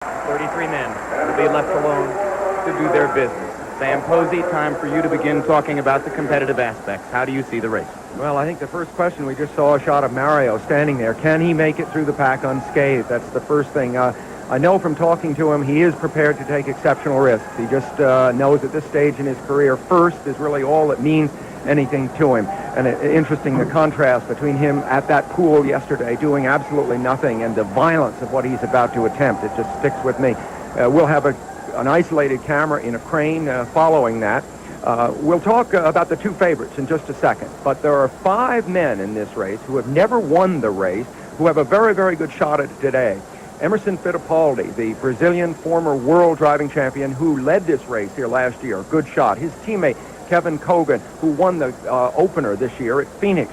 33 men will be left alone to do their business. Sam Posey, time for you to begin talking about the competitive aspects. How do you see the race? Well, I think the first question, we just saw a shot of Mario standing there. Can he make it through the pack unscathed? That's the first thing. I know from talking to him, he is prepared to take exceptional risks. He just knows at this stage in his career, first is really all that means anything to him. And interesting, the contrast between him at that pool yesterday doing absolutely nothing and the violence of what he's about to attempt. It just sticks with me. We'll have an isolated camera in a crane following that. We'll talk about the two favorites in just a second, but there are 5 men in this race who have never won the race who have a very, very good shot at it today. Emerson Fittipaldi, the Brazilian former world driving champion who led this race here last year, good shot. His teammate, Kevin Kogan, who won the opener this year at Phoenix.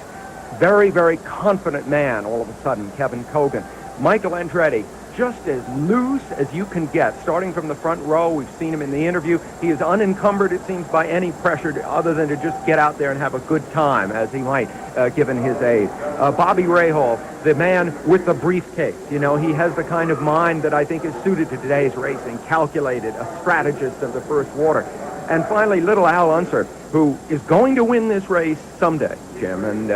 Very, very confident man all of a sudden, Kevin Kogan. Michael Andretti, just as loose as you can get, starting from the front row. We've seen him in the interview. He is unencumbered, it seems, by any pressure other than to just get out there and have a good time, as he might, given his age. Bobby Rahal, the man with the briefcase. You know, he has the kind of mind that I think is suited to today's racing, calculated, a strategist of the first water. And finally, little Al Unser, who is going to win this race someday, Jim, and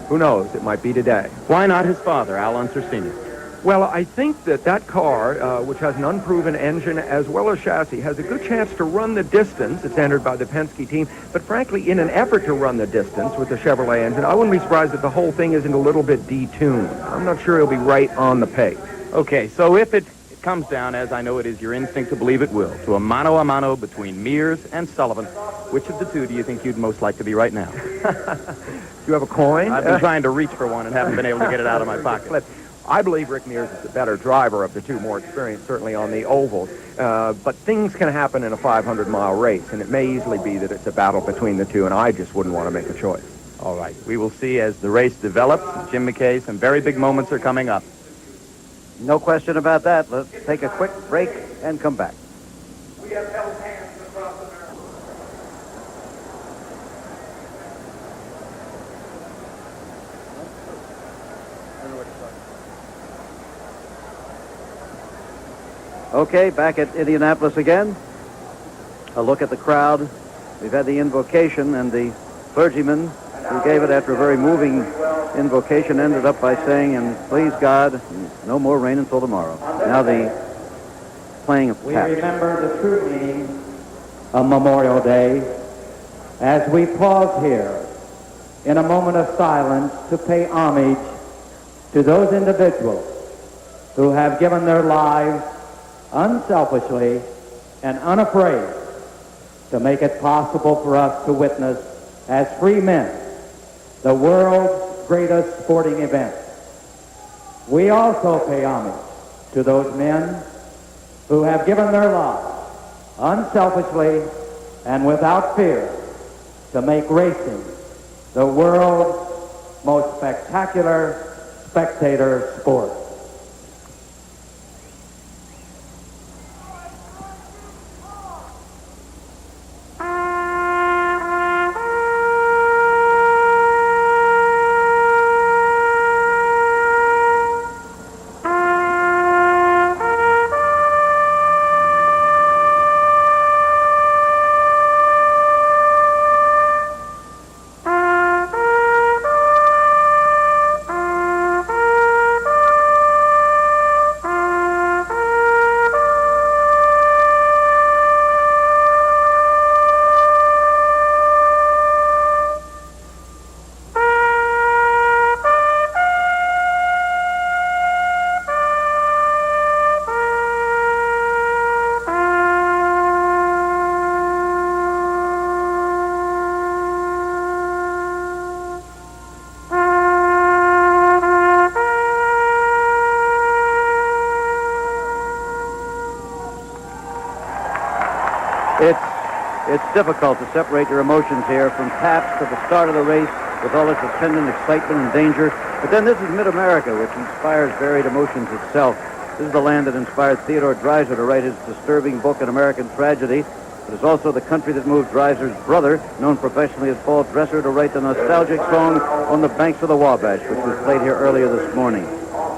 who knows, it might be today. Why not his father, Al Unser Sr.? Well, I think that car, which has an unproven engine as well as chassis, has a good chance to run the distance. It's entered by the Penske team. But frankly, in an effort to run the distance with the Chevrolet engine, I wouldn't be surprised if the whole thing isn't a little bit detuned. I'm not sure he'll be right on the pace. Okay, so if it comes down, as I know it is your instinct to believe it will, to a mano between Mears and Sullivan, which of the two do you think you'd most like to be right now? You have a coin? I've been trying to reach for one and haven't been able to get it out of my pocket. I believe Rick Mears is the better driver of the two, more experienced, certainly on the ovals. But things can happen in a 500-mile race, and it may easily be that it's a battle between the two, and I just wouldn't want to make a choice. All right. We will see as the race develops. Jim McKay, some very big moments are coming up. No question about that. Let's take a quick break and come back. We have held hands across America. Okay, back at Indianapolis again. A look at the crowd. We've had the invocation, and the clergyman who gave it after a very moving invocation ended up by saying, and please God, no more rain until tomorrow. Now the playing of We taps. remember the true meaning of Memorial Day as we pause here in a moment of silence to pay homage to those individuals who have given their lives unselfishly and unafraid to make it possible for us to witness as free men the world's greatest sporting event. We also pay homage to those men who have given their lives unselfishly and without fear to make racing the world's most spectacular spectator sport. It's difficult to separate your emotions here from taps to the start of the race with all its attendant excitement and danger. But then this is Mid-America, which inspires varied emotions itself. This is the land that inspired Theodore Dreiser to write his disturbing book, An American Tragedy. It is also the country that moved Dreiser's brother, known professionally as Paul Dresser, to write the nostalgic song On the Banks of the Wabash, which was played here earlier this morning.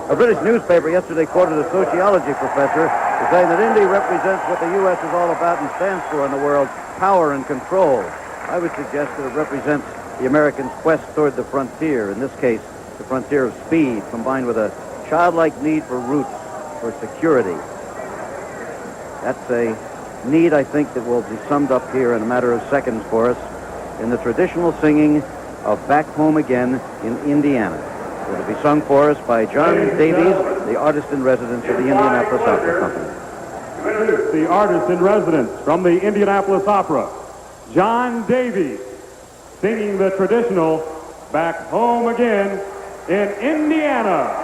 A British newspaper yesterday quoted a sociology professor They're saying that Indy represents what the U.S. is all about and stands for in the world, power and control. I would suggest that it represents the Americans' quest toward the frontier, in this case, the frontier of speed, combined with a childlike need for roots, for security. That's a need, I think, that will be summed up here in a matter of seconds for us in the traditional singing of Back Home Again in Indiana. It will be sung for us by John Davies, the artist-in-residence of the Indianapolis Opera Company. The artist-in-residence from the Indianapolis Opera, John Davies, singing the traditional Back Home Again in Indiana.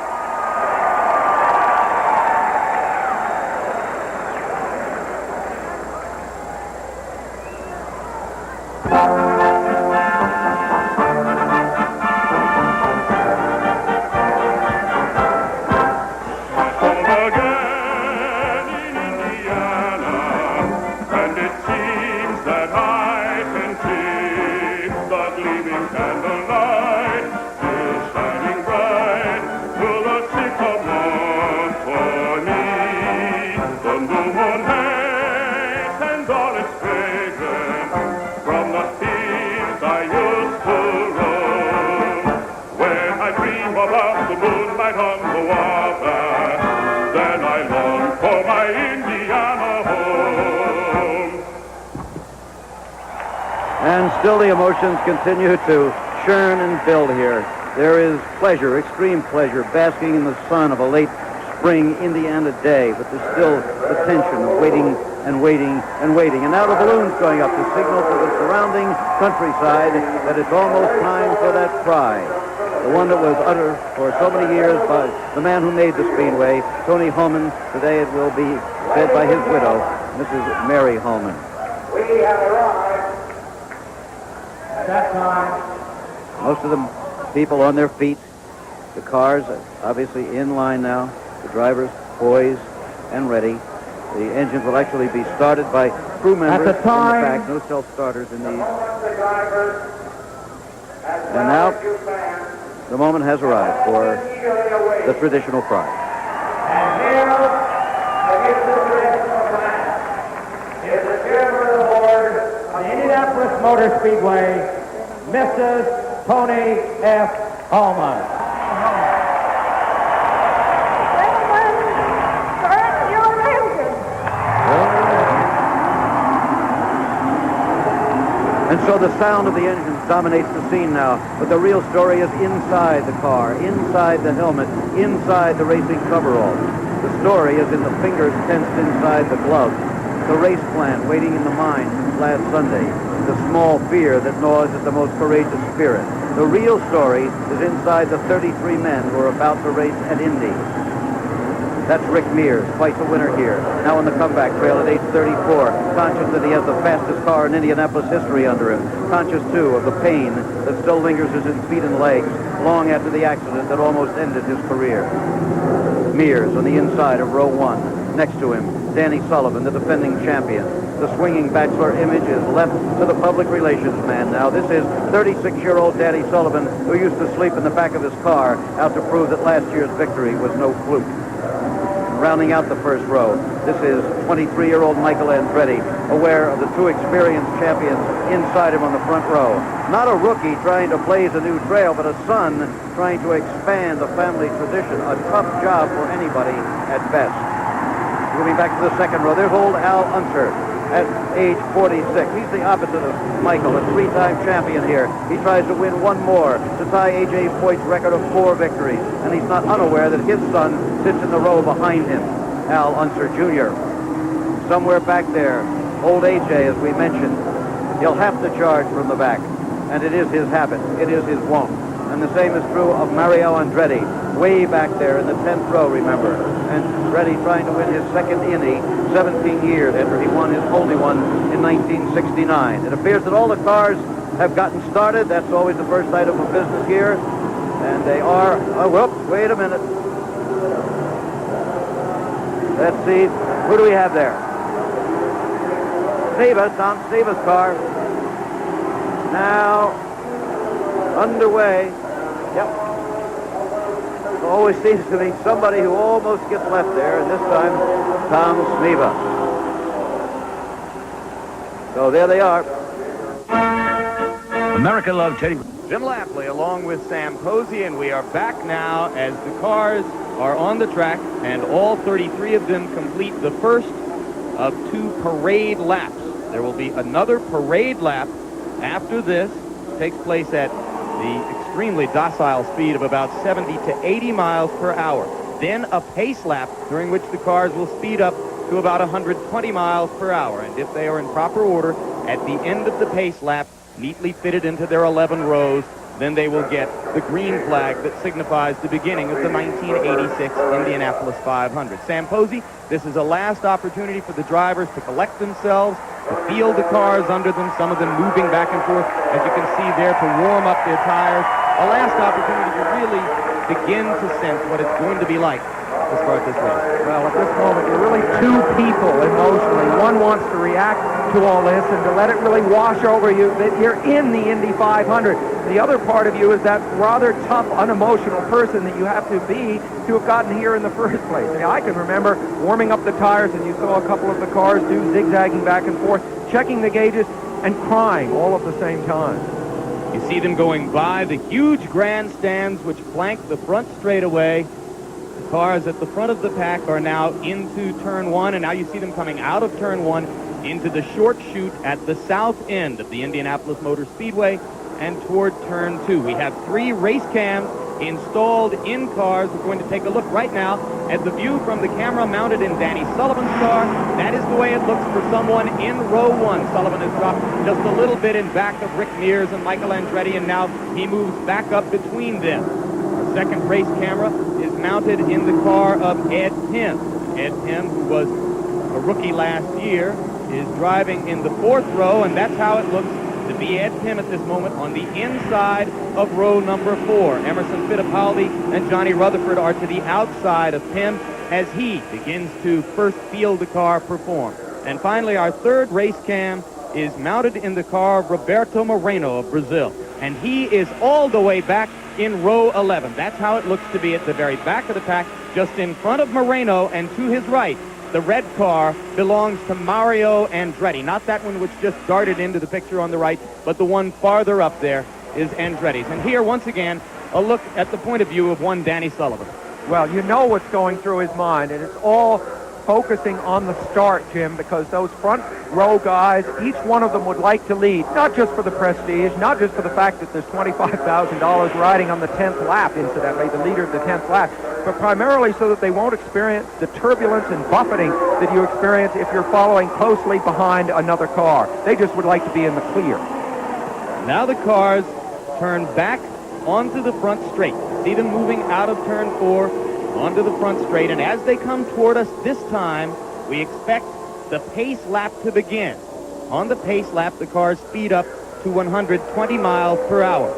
And still the emotions continue to churn and build here. There is pleasure, extreme pleasure, basking in the sun of a late spring Indiana day, but there's still the tension of waiting and waiting and waiting. And now the balloon's going up to signal to the surrounding countryside that it's almost time for that cry. The one that was uttered for so many years by the man who made the Speedway, Tony Holman. Today it will be said by his widow, Mrs. Mary Holman. We have arrived. That time. Most of the people on their feet. The cars obviously in line now. The drivers poised and ready. The engines will actually be started by crew members At the time, in the back. No self-starters in these. And now the moment has arrived for the traditional cry. And here, against the traditional flag, is the chairman of the board the Indianapolis Motor Speedway, Mrs. Tony F. Holman. Gentlemen, start your engine. And so the sound of the engines dominates the scene now, but the real story is inside the car, inside the helmet, inside the racing coverall. The story is in the fingers tensed inside the gloves, the race plan waiting in the mind since last Sunday, the small fear that gnaws at the most courageous spirit. The real story is inside the 33 men who are about to race at Indy. That's Rick Mears, twice a winner here. Now on the comeback trail at 8:34, conscious that he has the fastest car in Indianapolis history under him. Conscious, too, of the pain that still lingers in his feet and legs long after the accident that almost ended his career. Mears on the inside of row one. Next to him, Danny Sullivan, the defending champion. The swinging bachelor image is left to the public relations man now. This is 36-year-old Danny Sullivan, who used to sleep in the back of his car out to prove that last year's victory was no fluke. Rounding out the first row, this is 23-year-old Michael Andretti, aware of the two experienced champions inside him on the front row. Not a rookie trying to blaze a new trail, but a son trying to expand the family tradition. A tough job for anybody at best. Moving back to the second row, there's old Al Unser at age 46. He's the opposite of Michael, a three-time champion here. He tries to win one more to tie A.J. Foyt's record of 4 victories, and he's not unaware that his son sits in the row behind him, Al Unser Jr. Somewhere back there, old A.J., as we mentioned, he'll have to charge from the back, and it is his habit. It is his wont. And the same is true of Mario Andretti, way back there in the 10th row, remember. And Andretti trying to win his second Indy, 17 years after he won his only one in 1969. It appears that all the cars have gotten started. That's always the first item of business here. And they are, oh, whoops, wait a minute. Let's see, who do we have there? Tom Steva's car. Now, underway. Yep. always seems to be somebody who almost gets left there, and this time, Tom Sneva. So there they are. America loves Teddy. Jim Lampley along with Sam Posey, and we are back now as the cars are on the track, and all 33 of them complete the first of 2 parade laps. There will be another parade lap after this. It takes place at the extremely docile speed of about 70 to 80 miles per hour. Then a pace lap during which the cars will speed up to about 120 miles per hour. And if they are in proper order, at the end of the pace lap, neatly fitted into their 11 rows, then they will get the green flag that signifies the beginning of the 1986 Indianapolis 500. Sam Posey, this is a last opportunity for the drivers to collect themselves, to feel the cars under them, some of them moving back and forth, as you can see there, to warm up their tires. A last opportunity to really begin to sense what it's going to be like to start this race. Well, at this moment, you're really 2 people emotionally. One wants to react to all this and to let it really wash over you that you're in the Indy 500. The other part of you is that rather tough, unemotional person that you have to be to have gotten here in the first place. I mean, I can remember warming up the tires, and you saw a couple of the cars do zigzagging back and forth, checking the gauges, and crying all at the same time. You see them going by the huge grandstands which flank the front straightaway. The cars at the front of the pack are now into turn 1, and now you see them coming out of turn 1 into the short chute at the south end of the Indianapolis Motor Speedway and toward turn 2. We have 3 race cams installed in cars. We're going to take a look right now at the view from the camera mounted in Danny Sullivan's car. That is the way it looks for someone in row 1. Sullivan has dropped just a little bit in back of Rick Mears and Michael Andretti, and now he moves back up between them. Our second race camera is mounted in the car of Ed Pym. Ed Pym, who was a rookie last year, is driving in the 4th row, and that's how it looks to be Ed Pym at this moment on the inside of row number 4. Emerson Fittipaldi and Johnny Rutherford are to the outside of Pym as he begins to first feel the car perform. And finally, our third race cam is mounted in the car of Roberto Moreno of Brazil, and he is all the way back in row 11. That's how it looks to be at the very back of the pack, just in front of Moreno, and to his right, the red car belongs to Mario Andretti. Not that one which just darted into the picture on the right, but the one farther up there is Andretti's. And here, once again, a look at the point of view of one Danny Sullivan. Well, you know what's going through his mind, and it's all focusing on the start, Jim, because those front row guys, each one of them would like to lead, not just for the prestige, not just for the fact that there's $25,000 riding on the 10th lap, incidentally, the leader of the 10th lap, but primarily so that they won't experience the turbulence and buffeting that you experience if you're following closely behind another car. They just would like to be in the clear. Now the cars turn back onto the front straight. See them moving out of turn 4 onto the front straight, and as they come toward us this time, we expect the pace lap to begin. On the pace lap, the cars speed up to 120 miles per hour.